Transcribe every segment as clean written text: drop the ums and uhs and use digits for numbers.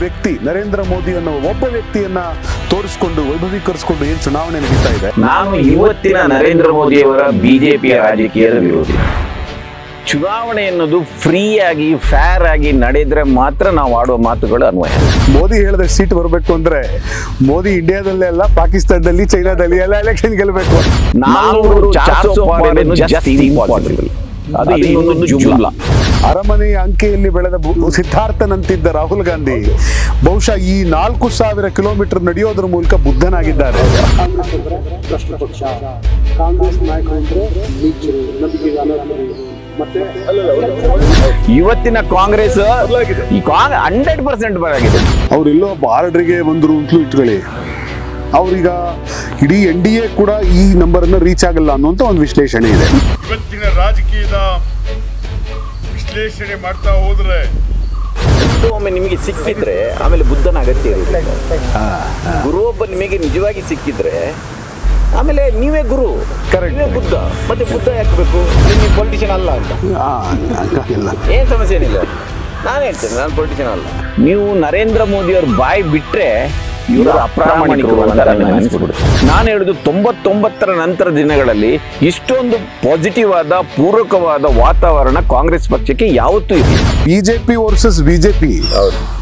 ವ್ಯಕ್ತಿ ನರೇಂದ್ರ ಮೋದಿ ಅನ್ನೋ ಒಬ್ಬ ವ್ಯಕ್ತಿಯನ್ನ ತೋರಿಸಿಕೊಂಡು ವೈಭವೀಕರಿಸಿಕೊಂಡು ಏನ್ ಚುನಾವಣೆ ನಡೀತಾ ಇದೆ. ನಾನು ಇವತ್ತಿನ ನರೇಂದ್ರ ಮೋದಿಯವರ ಬಿಜೆಪಿಯ ರಾಜಕೀಯದ ವಿರೋಧಿ. ಚುನಾವಣೆ ಅನ್ನೋದು ಫ್ರೀ ಆಗಿ ಫೇರ್ ಆಗಿ ನಡೆದ್ರೆ ಮಾತ್ರ ನಾವು ಆಡುವ ಮಾತುಗಳು ಅನ್ವಯ. ಮೋದಿ ಹೇಳಿದ ಸೀಟ್ ಬರಬೇಕು ಅಂದ್ರೆ ಮೋದಿ ಇಂಡಿಯಾದಲ್ಲೇ ಅಲ್ಲ, ಪಾಕಿಸ್ತಾನದಲ್ಲಿ, ಚೈನಾದಲ್ಲಿ ಎಲ್ಲ ಎಲೆಕ್ಷನ್ ಗೆಲ್ಲಬೇಕು. 400 ಅದು ಇನ್ನೊಂದು ಜುಮ್ಲಾ. ಅರಮನೆಯ ಅಂಕೆಯಲ್ಲಿ ಬೆಳೆದ ಸಿದ್ಧಾರ್ಥನಂತಿದ್ದ ರಾಹುಲ್ ಗಾಂಧಿ ಬಹುಶಃ ಈ 4000 ಕಿಲೋಮೀಟರ್ ನಡೆಯೋದ್ರ ಮೂಲಕ ಬುದ್ಧನಾಗಿದ್ದಾರೆ. ಇವತ್ತಿನ ಕಾಂಗ್ರೆಸ್ 100% ಬರಾಗಿದೆ. ಅವ್ರೆಲ್ಲೋ ಬಾರ್ಡ್ರಿಗೆ ಬಂದ್ರು ಅಂತಲೂ ಇಟ್ಕೊಳ್ಳಿ, ಅವ್ರೀಗ ಇಡೀ NDA ಕೂಡ ಈ ನಂಬರ್ ಅನ್ನು ರೀಚ್ ಆಗಲ್ಲ ಅನ್ನುವಂತ ಒಂದು ವಿಶ್ಲೇಷಣೆ ಇದೆ. ಇವತ್ತಿನ ರಾಜಕೀಯದ ವಿಶ್ಲೇಷಣೆ ಮಾಡ್ತಾ ಹೋದ್ರೆ ಒಮ್ಮೆ ನಿಮಗೆ ಸಿಕ್ಕಿದ್ರೆ ಆಮೇಲೆ ಬುದ್ಧನ ಅಗತ್ಯ ಇರುತ್ತೆ. ಗುರು ಒಬ್ಬ ನಿಮಗೆ ನಿಜವಾಗಿ ಸಿಕ್ಕಿದ್ರೆ ಆಮೇಲೆ ನೀವೇ ಗುರು, ನೀವೇ ಬುದ್ಧ. ಮತ್ತೆ ಬುದ್ಧ ಯಾಕೆ ಬೇಕು? ನೀವು ಪೊಲಿಟಿಷಿಯನ್ ಅಲ್ಲ ಅಂತ ಏನ್ ಸಮಸ್ಯೆ ಏನಿಲ್ಲ. ನಾನು ಹೇಳ್ತೇನೆ, ನಾನು ಪೊಲಿಟಿಷಿಯನ್ ಅಲ್ಲ. ನೀವು ನರೇಂದ್ರ ಮೋದಿ ಅವ್ರ ಬಾಯಿ ಬಿಟ್ರೆ ಇವರು ಅಪ್ರಾಮಾಣಿಕರು ಅಂತ ನನಗೆ ಅನಿಸ್ಬಿಡುತ್ತೆ. ನಾನು ಹೇಳುದು 99ರ ನಂತರ ದಿನಗಳಲ್ಲಿ ಇಷ್ಟೊಂದು ಪಾಸಿಟಿವ್ ಆದ ಪೂರಕವಾದ ವಾತಾವರಣ ಕಾಂಗ್ರೆಸ್ ಪಕ್ಷಕ್ಕೆ ಯಾವತ್ತೂ ಇದೆ. ಬಿಜೆಪಿ ವರ್ಸಸ್ ಬಿಜೆಪಿ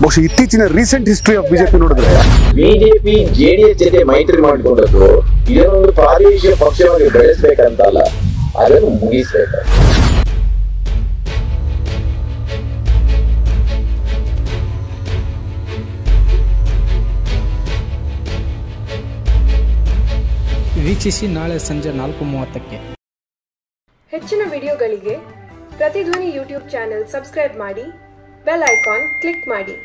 ಬಹುಶಃ ಇತ್ತೀಚಿನ ರೀಸೆಂಟ್ ಹಿಸ್ಟ್ರಿ ಆಫ್ ಬಿಜೆಪಿ ನೋಡಿದ್ರೆ ಬಿಜೆಪಿ JDS ಜೊತೆ ಮೈತ್ರಿ ಮಾಡಿಕೊಂಡದ್ದು ಇದನ್ನೊಂದು ಪ್ರಾದೇಶಿಕ ಪಕ್ಷವಾಗಿ ಬೆಳೆಸಬೇಕಂತ ಅಲ್ಲ, ಅದನ್ನು ಮುಗಿಸಬೇಕು. ವೀಕ್ಷಿಸಿ ನಾಳೆ ಸಂಜೆ 4:30ಕ್ಕೆ. ಹೆಚ್ಚಿನ ವಿಡಿಯೋಗಳಿಗೆ ಪ್ರತಿಧ್ವನಿ ಯೂಟ್ಯೂಬ್ ಚಾನೆಲ್ ಸಬ್ಸ್ಕ್ರೈಬ್ ಮಾಡಿ, ಬೆಲ್ ಐಕಾನ್ ಕ್ಲಿಕ್ ಮಾಡಿ.